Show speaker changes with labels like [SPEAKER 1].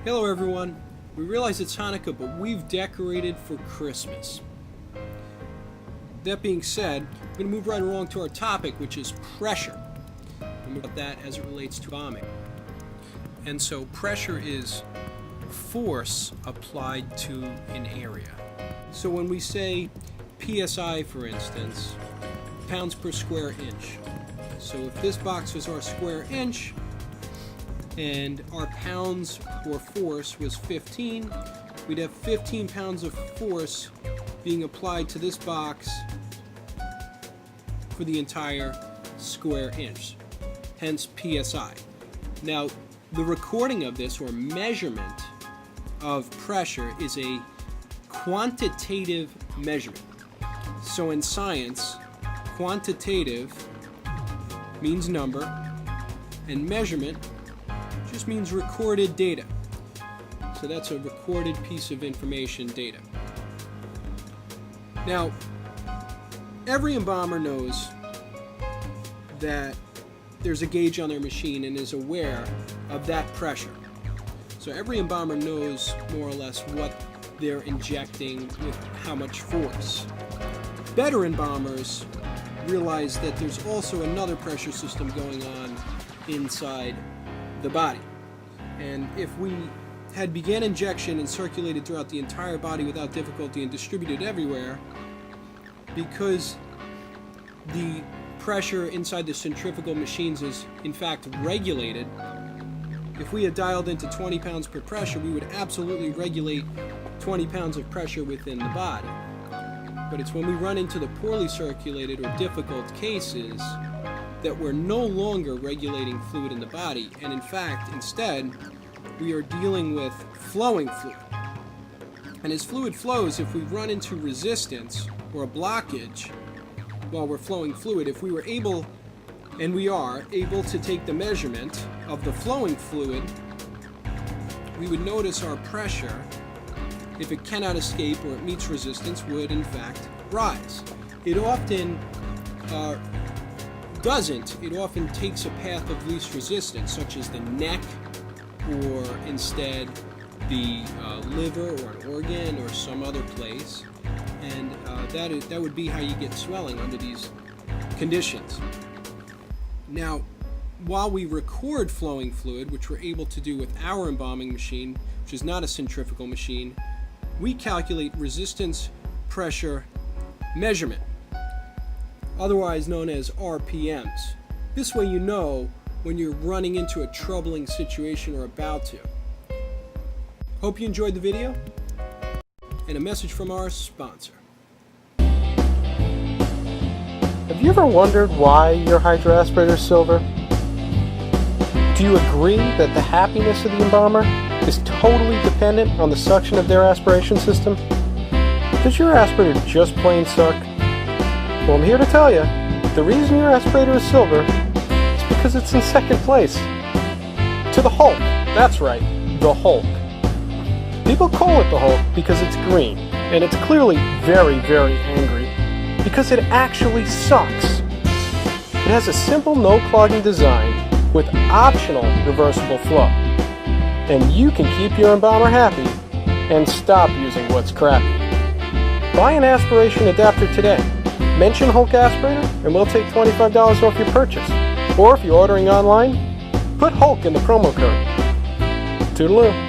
[SPEAKER 1] Hello everyone. We realize it's Hanukkah, but we've decorated for Christmas. That being said, we're going to move right along to our topic, which is pressure. And about that as it relates to bombing. And so pressure is force applied to an area. So when we say PSI, for instance, pounds per square inch. So if this box was our square inch, and our pounds or force was 15, we'd have 15 pounds of force being applied to this box for the entire square inch, hence PSI. Now, the recording of this, or measurement of pressure, is a quantitative measurement. So in science, quantitative means number, and measurement just means recorded data. So that's a recorded piece of information, data. Now, every embalmer knows that there's a gauge on their machine and is aware of that pressure. So every embalmer knows more or less what they're injecting with how much force. Better embalmers realize that there's also another pressure system going on inside the body. And if we had began injection and circulated throughout the entire body without difficulty and distributed everywhere, because the pressure inside the centrifugal machines is in fact regulated, if we had dialed into 20 pounds per pressure, we would absolutely regulate 20 pounds of pressure within the body. But it's when we run into the poorly circulated or difficult cases that we're no longer regulating fluid in the body, and in fact, instead, we are dealing with flowing fluid. And as fluid flows, if we run into resistance or a blockage while we're flowing fluid, if we were able, and we are able, to take the measurement of the flowing fluid, we would notice our pressure, if it cannot escape or it meets resistance, would in fact rise. It often doesn't. It often takes a path of least resistance, such as the neck, or instead the liver or an organ or some other place, and that would be how you get swelling under these conditions. Now, while we record flowing fluid, which we're able to do with our embalming machine, which is not a centrifugal machine, we calculate resistance pressure measurement, otherwise known as RPMs. This way you know when you're running into a troubling situation or about to. Hope you enjoyed the video, and a message from our sponsor.
[SPEAKER 2] Have you ever wondered why your hydroaspirator is silver? Do you agree that the happiness of the embalmer is totally dependent on the suction of their aspiration system? Does your aspirator just plain suck? Well, I'm here to tell you, the reason your aspirator is silver is because it's in second place to the Hulk. That's right, the Hulk. People call it the Hulk because it's green, and it's clearly very, very angry because it actually sucks. It has a simple no-clogging design with optional reversible flow, and you can keep your embalmer happy and stop using what's crappy. Buy an aspiration adapter today. Mention Hulk Aspirator and we'll take $25 off your purchase. Or if you're ordering online, put Hulk in the promo code. Toodaloo.